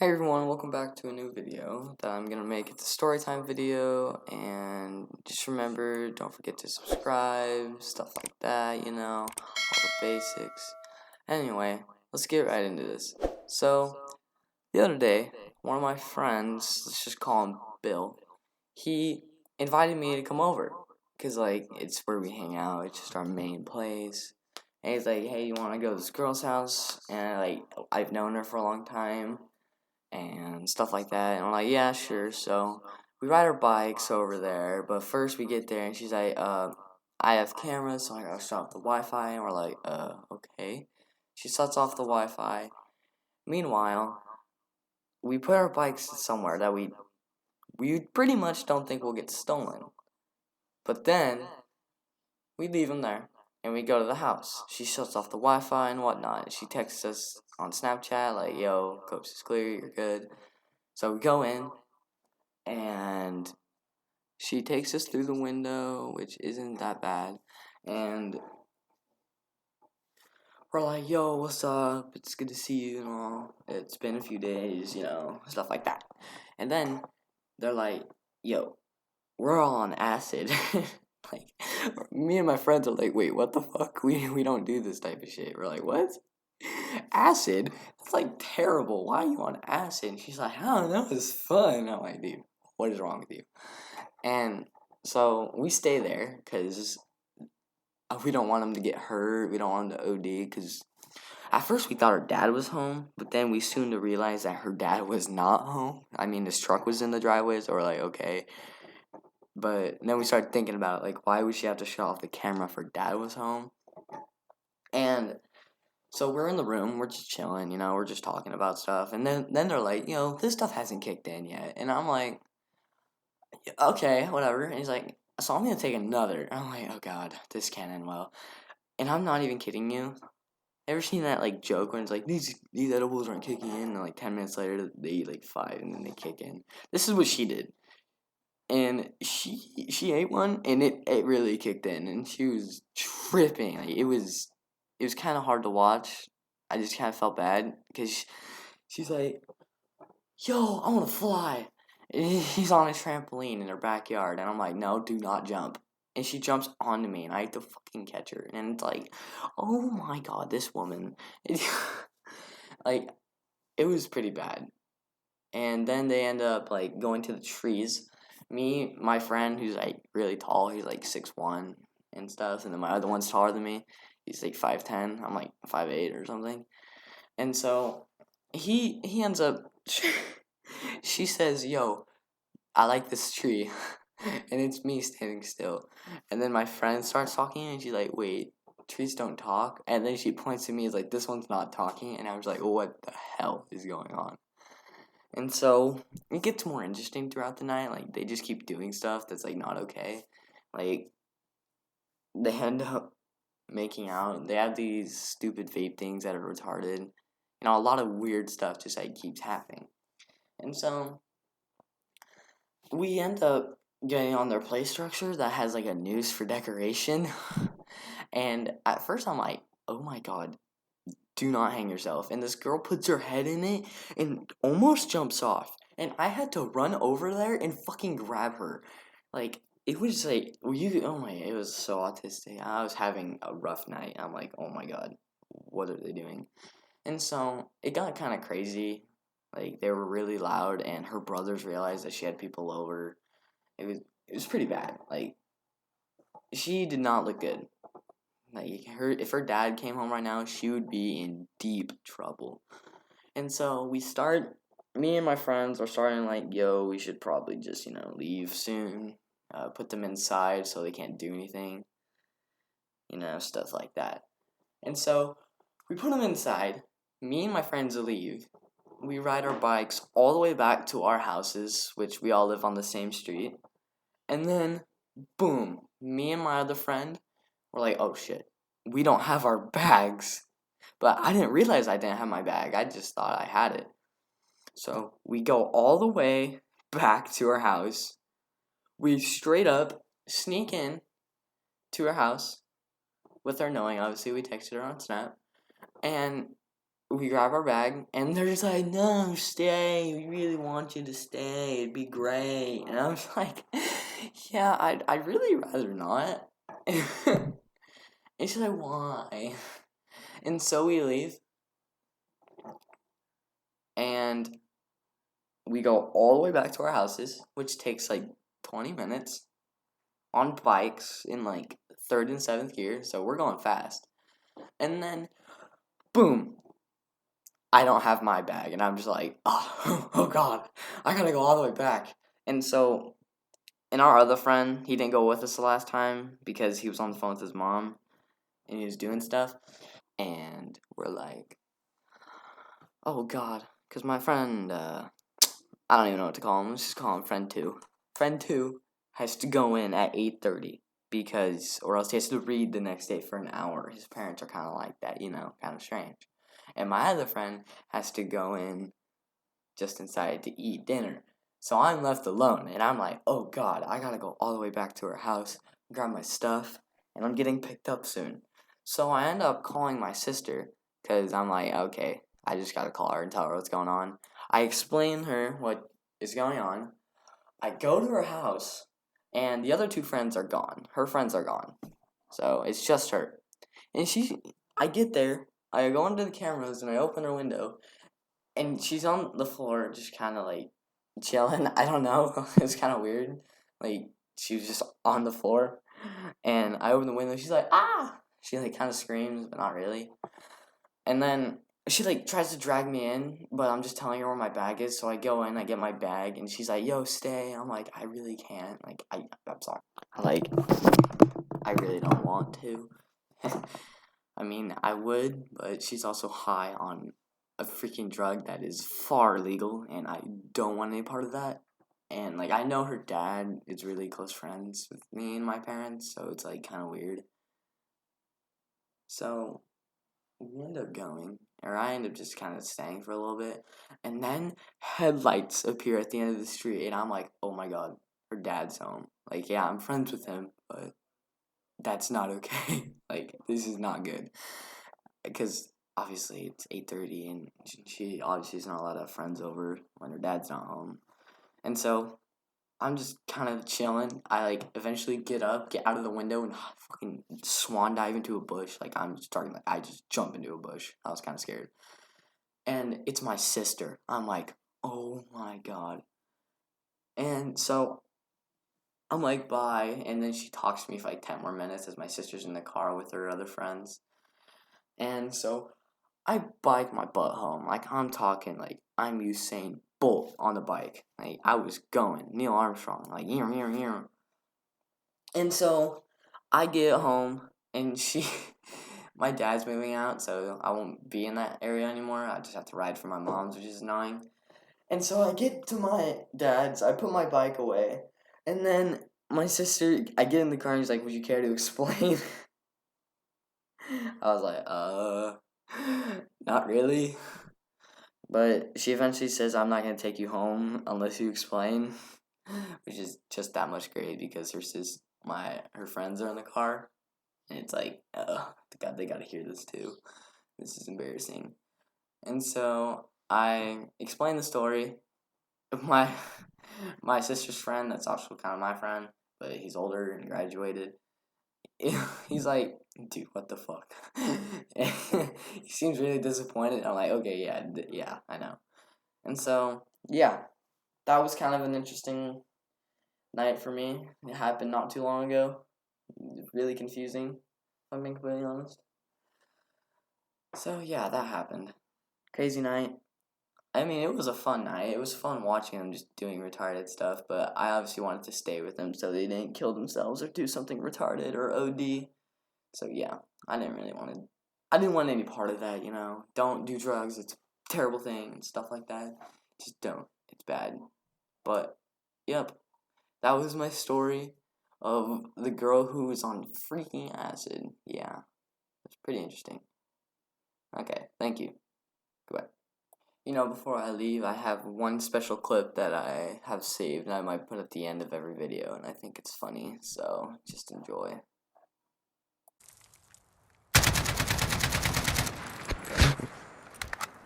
Hey everyone, welcome back to a new video that I'm gonna make. It's a story time video, and just remember, don't forget to subscribe, stuff like that, all the basics. Anyway, let's get right into this. So, the other day, one of my friends, let's just call him Bill, he invited me to come over, because, it's where we hang out, it's just our main place. And he's like, hey, you wanna go to this girl's house? And, I've known her for a long time and stuff like that. And I'm like, yeah, sure. So we ride our bikes over there, but first we get there and she's like, I have cameras, so I gotta shut off the Wi-Fi. And we're like, okay. She shuts off the Wi-Fi. Meanwhile, we put our bikes somewhere that we pretty much don't think will get stolen. But then we leave them there and we go to the house. She shuts off the Wi-Fi and whatnot. She texts us on Snapchat like, yo, coast is clear, you're good. So we go in, and she takes us through the window, which isn't that bad, and we're like, yo, what's up? It's good to see you and all. It's been a few days, stuff like that. And then they're like, yo, we're all on acid. like, me and my friends are like, wait, what the fuck? We don't do this type of shit. We're like, what? Acid? That's like terrible. Why are you on acid? And she's like, I don't know, it's fun. I'm like, dude, what is wrong with you? And so we stay there because we don't want him to get hurt. We don't want him to OD because at first we thought her dad was home, but then we soon to realize that her dad was not home. I mean, his truck was in the driveway, so we're like, okay. But then we started thinking about like, why would she have to shut off the camera if her dad was home? And so we're in the room, we're just chilling, we're just talking about stuff, and then they're like, this stuff hasn't kicked in yet, and I'm like, okay, whatever. And he's like, so I'm gonna take another. I'm like, oh god, this can't end well. And I'm not even kidding you. Ever seen that like joke when it's like these edibles aren't kicking in, and like 10 minutes later they eat like five and then they kick in. This is what she did, and she ate one and it really kicked in, and she was tripping. Like it was kind of hard to watch. I just kind of felt bad because she's like, yo, I want to fly. And he's on a trampoline in her backyard, and I'm like, no, do not jump. And she jumps onto me, and I have to fucking catch her. And it's like, oh my god, this woman. like, it was pretty bad. And then they end up, like, going to the trees. Me, my friend, who's, like, really tall, he's, like, 6'1" and stuff. And then my other one's taller than me. He's, like, 5'10". I'm, like, 5'8" or something. And so, he ends up... she says, yo, I like this tree. and it's me standing still. And then my friend starts talking, and she's like, wait, trees don't talk? And then she points to me as like, this one's not talking. And I was like, what the hell is going on? And so it gets more interesting throughout the night. Like, they just keep doing stuff that's like not okay. Like, they end up making out. They have these stupid vape things that are retarded. A lot of weird stuff just like keeps happening. And so we end up getting on their play structure that has like a noose for decoration. and at first I'm like, oh my god, do not hang yourself. And this girl puts her head in it and almost jumps off. And I had to run over there and fucking grab her. Like, it was like, it was so autistic. I was having a rough night. I'm like, oh my god, what are they doing? And so it got kind of crazy. Like, they were really loud, and her brothers realized that she had people over. It was pretty bad. Like, she did not look good. Like, if her dad came home right now, she would be in deep trouble. And so me and my friends are starting like, yo, we should probably just, leave soon. Put them inside so they can't do anything. Stuff like that. And so we put them inside. Me and my friends leave. We ride our bikes all the way back to our houses, which we all live on the same street. And then, boom, me and my other friend were like, oh shit, we don't have our bags. But I didn't realize I didn't have my bag. I just thought I had it. So we go all the way back to our house. We straight up sneak in to her house with her knowing. Obviously, we texted her on Snap. And we grab our bag, and they're just like, no, stay. We really want you to stay. It'd be great. And I was like, yeah, I'd really rather not. And she's like, why? And so we leave, and we go all the way back to our houses, which takes like 20 minutes on bikes in like 3rd and 7th gear, so we're going fast. And then, boom, I don't have my bag, and I'm just like, oh God, I gotta go all the way back. And so, and our other friend, he didn't go with us the last time because he was on the phone with his mom, and he was doing stuff. And we're like, oh God, because my friend, I don't even know what to call him. Let's just call him friend 2. Friend 2 has to go in at 8:30 because, or else he has to read the next day for an hour. His parents are kind of like that, kind of strange. And my other friend has to go in just inside to eat dinner. So I'm left alone, and I'm like, oh God, I gotta go all the way back to her house, grab my stuff, and I'm getting picked up soon. So I end up calling my sister, because I'm like, okay, I just gotta call her and tell her what's going on. I explain her what is going on. I go to her house, and the other 2 friends are gone. Her friends are gone. So it's just her. And I get there, I go into the cameras, and I open her window, and she's on the floor, just kind of like chilling. I don't know. It's kind of weird. Like, she was just on the floor, and I open the window. She's like, ah! She like kind of screams, but not really. And then she like tries to drag me in, but I'm just telling her where my bag is. So I go in, I get my bag, and she's like, yo, stay. I'm like, I really can't. Like, I'm sorry. Like, I really don't want to. I mean, I would, but she's also high on a freaking drug that is far illegal, and I don't want any part of that. And like, I know her dad is really close friends with me and my parents, so it's like kind of weird. So we end up going, or I end up just kind of staying for a little bit, and then headlights appear at the end of the street, and I'm like, oh my God, her dad's home. Like, yeah, I'm friends with him, but that's not okay. Like, this is not good. Because obviously it's 8:30, and she obviously is not allowed to have friends over when her dad's not home. And so I'm just kind of chilling. I like eventually get up, get out of the window, and fucking swan dive into a bush. Like, I just jump into a bush. I was kind of scared. And it's my sister. I'm like, oh my God. And so I'm like, bye. And then she talks to me for like 10 more minutes as my sister's in the car with her other friends. And so I bike my butt home. Like, I'm talking, like, I'm Usain Bolt on the bike. Like, I was going. Neil Armstrong. Like, ear. And so I get home, and my dad's moving out, so I won't be in that area anymore. I just have to ride for my mom's, which is annoying. And so I get to my dad's, I put my bike away, and then my sister, I get in the car, and he's like, would you care to explain? I was like, not really. But she eventually says, I'm not going to take you home unless you explain. Which is just that much great because her friends are in the car. And it's like, God, they got to hear this too. This is embarrassing. And so I explain the story. My sister's friend, that's also kind of my friend, but he's older and graduated. He's like, dude, what the fuck? He seems really disappointed. I'm like, okay, yeah, I know. And so, yeah, that was kind of an interesting night for me. It happened not too long ago. Really confusing, if I'm being completely honest. So, yeah, that happened. Crazy night. I mean, it was a fun night. It was fun watching them just doing retarded stuff, but I obviously wanted to stay with them so they didn't kill themselves or do something retarded or OD. So yeah, I didn't want any part of that, Don't do drugs, it's a terrible thing and stuff like that. Just don't. It's bad. But yep. That was my story of the girl who was on freaking acid. Yeah. It's pretty interesting. Okay, thank you. Goodbye. Before I leave, I have one special clip that I have saved and I might put at the end of every video, and I think it's funny, so just enjoy.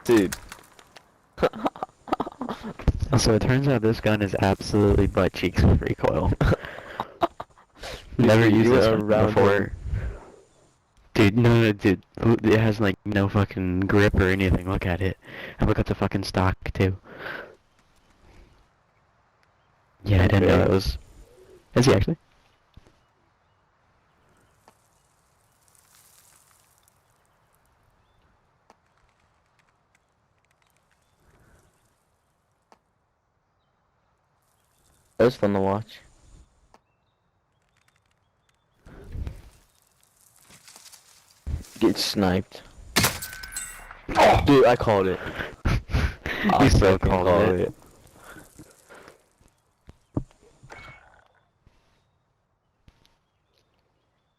Dude. So it turns out this gun is absolutely butt cheeks recoil. Dude, Never you used went this around before. him. Dude, no, dude. It has like no fucking grip or anything. Look at it. And look at the fucking stock too. Yeah, I didn't know Okay. that was. Is he actually? That was fun to watch. Get sniped. Dude, I called it. I He so fucking called it.